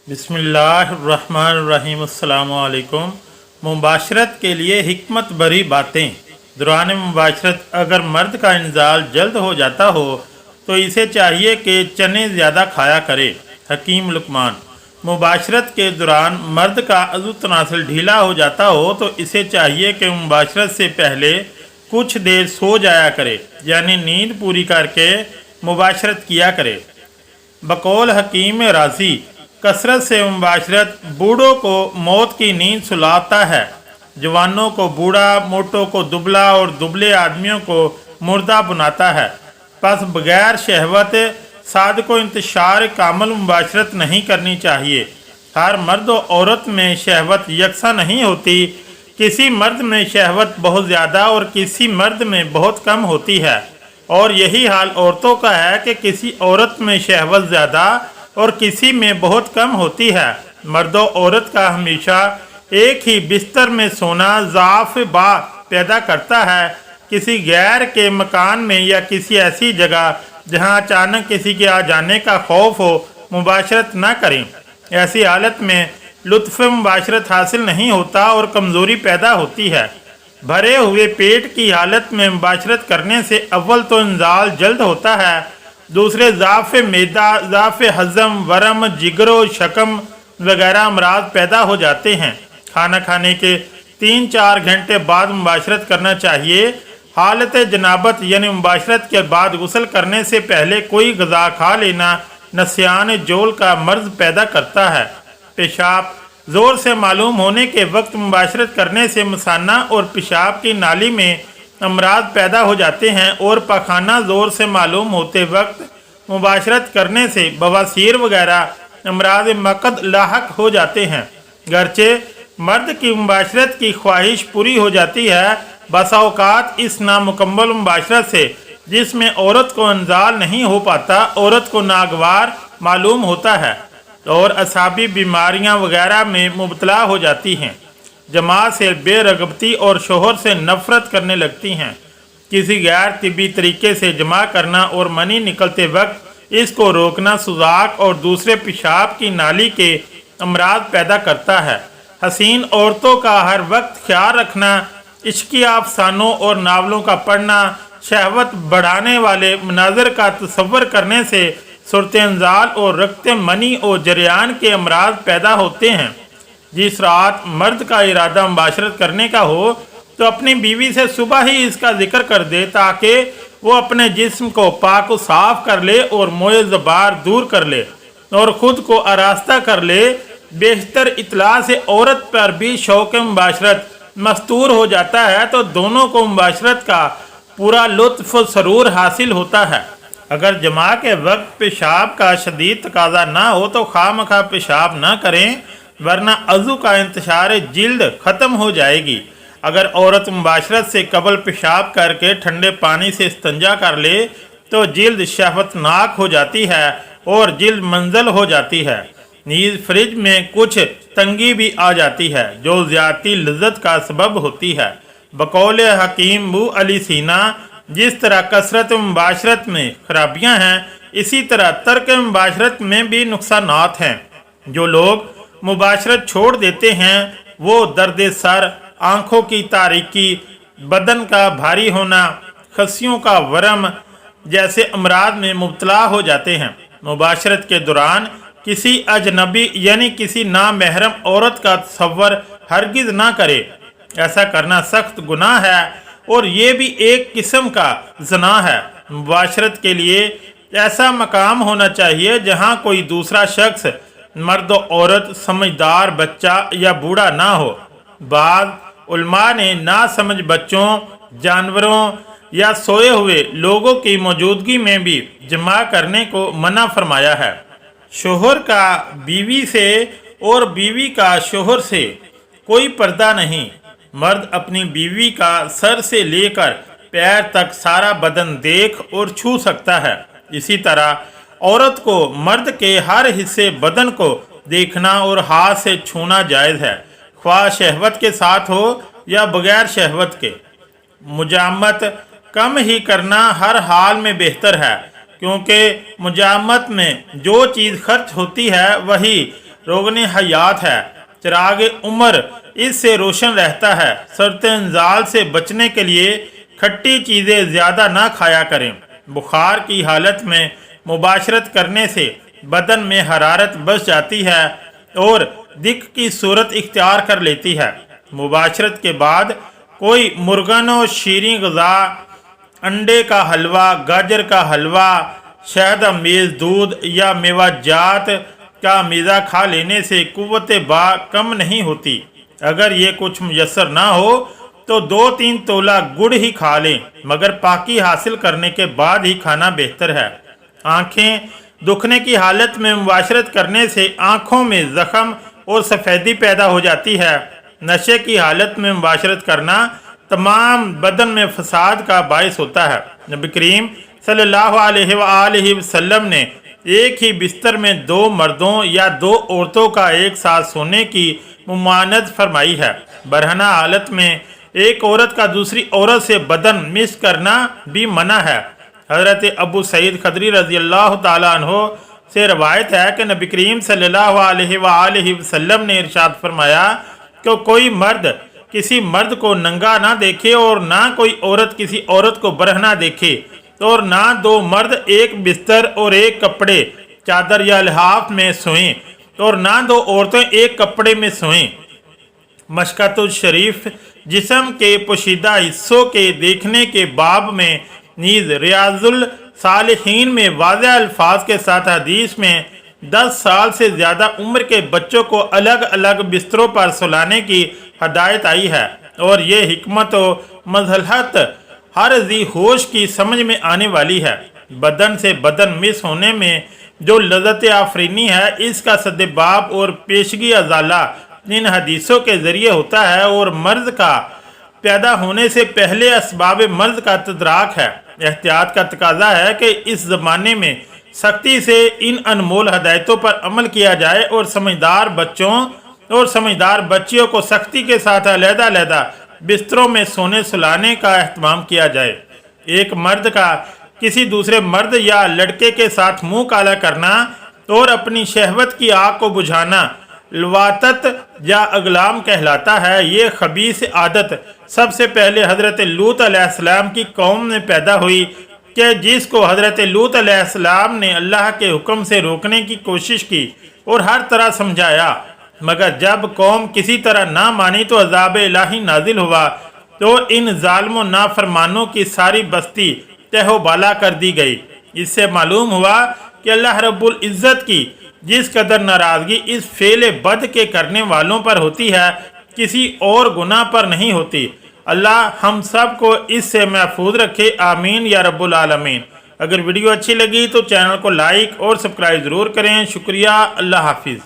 बिस्मिल्लाहिर्रहमानिर्रहीम। अस्सलाम वालेकुम। मुबाशरत के लिए हिकमत भरी बातें। दौरान मुबाशरत अगर मर्द का इंजाल जल्द हो जाता हो तो इसे चाहिए कि चने ज़्यादा खाया करे। हकीम लुकमान। मुबाशरत के दौरान मर्द का अज़ू तनासल ढीला हो जाता हो तो इसे चाहिए कि मुबाशरत से पहले कुछ देर सो जाया करे, यानी नींद पूरी करके मुबाशरत किया करे। बकौल हकीम राजी, कसरत से मुबाशरत बूढ़ों को मौत की नींद सुलाता है, जवानों को बूढ़ा, मोटों को दुबला और दुबले आदमियों को मुर्दा बनाता है। बस बगैर शहवत साद को इंतशार कामल मुबाशरत नहीं करनी चाहिए। हर मर्द और औरत में शहवत यकसा नहीं होती। किसी मर्द में शहवत बहुत ज़्यादा और किसी मर्द में बहुत कम होती है, और यही हाल औरतों का है कि किसी औरत में शहवत ज़्यादा और किसी में बहुत कम होती है। मर्द और औरत का हमेशा एक ही बिस्तर में सोना ज़ाफ़ बा पैदा करता है। किसी गैर के मकान में या किसी ऐसी जगह जहां अचानक किसी के आ जाने का खौफ हो, मुबाशरत न करें। ऐसी हालत में लुत्फ़ मुबाशरत हासिल नहीं होता और कमज़ोरी पैदा होती है। भरे हुए पेट की हालत में मुबाशरत करने से अव्वल तो इंजाल जल्द होता है, दूसरे ज़ाफ़ मैदा, ज़ाफ़ हज़म, वरम, जिगरो, शकम वगैरह अमराज पैदा हो जाते हैं। खाना खाने के 3-4 घंटे बाद मुबाशरत करना चाहिए। हालत जनाबत यानी मुबाशरत के बाद गुस्ल करने से पहले कोई ग़िज़ा खा लेना नस्यान जोल का मर्ज़ पैदा करता है। पेशाब ज़ोर से मालूम होने के वक्त मुबाशरत करने से मसाना और पेशाब की नाली में अमराज पैदा हो जाते हैं, और पखाना ज़ोर से मालूम होते वक्त मुबाशरत करने से बवासीर वगैरह अमराज मकद लाहक हो जाते हैं। गरचे मर्द की मुबाशरत की ख्वाहिश पूरी हो जाती है, बसा औकात इस नामुकम्मल मुबाशरत से जिसमें औरत को इंजाल नहीं हो पाता, औरत को नागवार मालूम होता है और असाबी बीमारियां वगैरह में मुबतला हो जाती हैं। जमात से बेरगबती और शोहर से नफरत करने लगती हैं। किसी गैर तिबी तरीके से जमा करना और मनी निकलते वक्त इसको रोकना सुजाक और दूसरे पेशाब की नाली के अमराज पैदा करता है। हसीन औरतों का हर वक्त ख्याल रखना, इश्की अफसानों और नावलों का पढ़ना, शहवत बढ़ाने वाले मनाजर का तसव्वुर करने से सूरत इंजाल और रखते मनी और जरियान के अमराज पैदा होते हैं। जिस रात मर्द का इरादा मुबाशरत करने का हो तो अपनी बीवी से सुबह ही इसका जिक्र कर दे, ताकि वो अपने जिस्म को पाक व साफ कर ले और मोए ज़बार दूर कर ले और ख़ुद को आरास्ता कर ले। बेहतर इतला से औरत पर भी शौक़ मुबाशरत मस्तूर हो जाता है तो दोनों को मुबाशरत का पूरा लुत्फ़ सरूर हासिल होता है। अगर जमा के वक्त पेशाब का शदीद तकाजा ना हो तो खामखा पेशाब ना करें, वरना अज़ू का इंतशार जिल्द ख़त्म हो जाएगी। अगर औरत मुबाशरत से कबल पेशाब करके ठंडे पानी से इस्तंजा कर ले तो जिल्द शहवतनाक हो जाती है और जिल्द मंजल हो जाती है। नीज़ फ्रिज में कुछ तंगी भी आ जाती है जो ज़्यादती लज्जत का सबब होती है। बकौल हकीम अबू अली सीना, जिस तरह कसरत मुबाशरत में खराबियाँ हैं, इसी तरह तर्क मुबाशरत में भी नुकसानात हैं। जो लोग मुबाशरत छोड़ देते हैं वो दर्द सर, आँखों की तारीकी, बदन का भारी होना, खसियों का वरम जैसे अमराज में मुबतला हो जाते हैं। मुबाशरत के दौरान किसी अजनबी यानी किसी नामहरम औरत का तसव्वुर हरगिज़ ना करे। ऐसा करना सख्त गुनाह है और ये भी एक किस्म का ज़ना है। मुबाशरत के लिए ऐसा मकाम होना चाहिए जहाँ कोई दूसरा शख्स, मर्द औरत, समझदार बच्चा या बूढ़ा ना हो। बाद उलमा ने नासमझ बच्चों, जानवरों या सोए हुए लोगों की मौजूदगी में भी जमा करने को मना फरमाया है। शोहर का बीवी से और बीवी का शोहर से कोई पर्दा नहीं। मर्द अपनी बीवी का सर से लेकर पैर तक सारा बदन देख और छू सकता है। इसी तरह औरत को मर्द के हर हिस्से बदन को देखना और हाथ से छूना जायज़ है, ख्वाह शहवत के साथ हो या बगैर शहवत के। मुजामत कम ही करना हर हाल में बेहतर है, क्योंकि मुजामत में जो चीज़ खर्च होती है वही रोगन हयात है। चिराग उम्र इससे रोशन रहता है। सरतंजाल से बचने के लिए खट्टी चीज़ें ज़्यादा ना खाया करें। बुखार की हालत में मुबाशरत करने से बदन में हरारत बच जाती है और दिक की सूरत इख्तियार कर लेती है। मुबाशरत के बाद कोई मुर्गन और शीरीं ग़िज़ा, अंडे का हलवा, गाजर का हलवा, शहद अमेज़ दूध या मेवाजात का मीज़ा खा लेने से कुव्वत बा कम नहीं होती। अगर ये कुछ मुयस्सर ना हो तो 2-3 तोला गुड़ ही खा लें, मगर पाकी हासिल करने के बाद ही खाना बेहतर है। आँखें दुखने की हालत में मुबाशरत करने से आँखों में ज़ख़म और सफ़ेदी पैदा हो जाती है। नशे की हालत में मुबाशरत करना तमाम बदन में फसाद का बायस होता है। नबी करीम सल्लल्लाहु अलैहि वसल्लम ने एक ही बिस्तर में 2 मर्दों या 2 औरतों का एक साथ सोने की मुमानत फरमाई है। बरहना हालत में एक औरत का दूसरी औरत से बदन मिस करना भी मना है। हज़रत अबू सईद खदरी रज़ी अल्लाह ताला अन्हो से रवायत है कि नबी करीम सल्लल्लाहु अलैहि वसल्लम ने इरशाद फरमाया कि कोई मर्द किसी मर्द को नंगा ना देखे और ना कोई औरत किसी औरत को बरहना देखे, और ना 2 मर्द एक बिस्तर और एक कपड़े, चादर या लिहाफ में सोएं, और ना 2 औरतें एक कपड़े में सोएं। मशकातुल शरीफ जिस्म के पोशीदा हिस्सों के देखने के बाब में नीज़ रियाजुल सालिहीन में वाज़ेह अल्फाज के साथ हदीस में 10 साल से ज़्यादा उम्र के बच्चों को अलग अलग बिस्तरों पर सुलाने की हदायत आई है, और ये हिकमत व मज़लहत हर ज़ी होश की समझ में आने वाली है। बदन से बदन मिस होने में जो लज़्ज़त आफरीनी है, इसका सद्देबाब और पेशगी अजाला इन हदीसों के ज़रिए होता है, और मर्ज़ का पैदा होने से पहले असबाब मर्ज़ का तदराक है। एहतियात का तकाजा है कि इस ज़माने में सख्ती से इन अनमोल हदायतों पर अमल किया जाए और समझदार बच्चों और समझदार बच्चियों को सख्ती के साथ अलहदा-अलहदा बिस्तरों में सोने सुलाने का एहतमाम किया जाए। एक मर्द का किसी दूसरे मर्द या लड़के के साथ मुंह काला करना और अपनी शहवत की आग को बुझाना लवातत या अगलाम कहलाता है। ये खबीस आदत सबसे पहले हज़रत लूत अलैहिस्सलाम की कौम में पैदा हुई कि जिसको हज़रत लूत अलैहिस्सलाम ने अल्लाह के हुक्म से रोकने की कोशिश की और हर तरह समझाया, मगर जब कौम किसी तरह ना मानी तो अज़ाब इलाही नाजिल हुआ, तो इन जालिमों नाफरमानों की सारी बस्ती तहोबाला कर दी गई। इससे मालूम हुआ कि अल्लाह रब्बुल इज़्ज़त की जिस कदर नाराज़गी इस फेले बद के करने वालों पर होती है, किसी और गुनाह पर नहीं होती। अल्लाह हम सब को इससे महफूज रखे, आमीन या रब्बुल आलमीन। अगर वीडियो अच्छी लगी तो चैनल को लाइक और सब्सक्राइब ज़रूर करें। शुक्रिया। अल्लाह हाफिज़।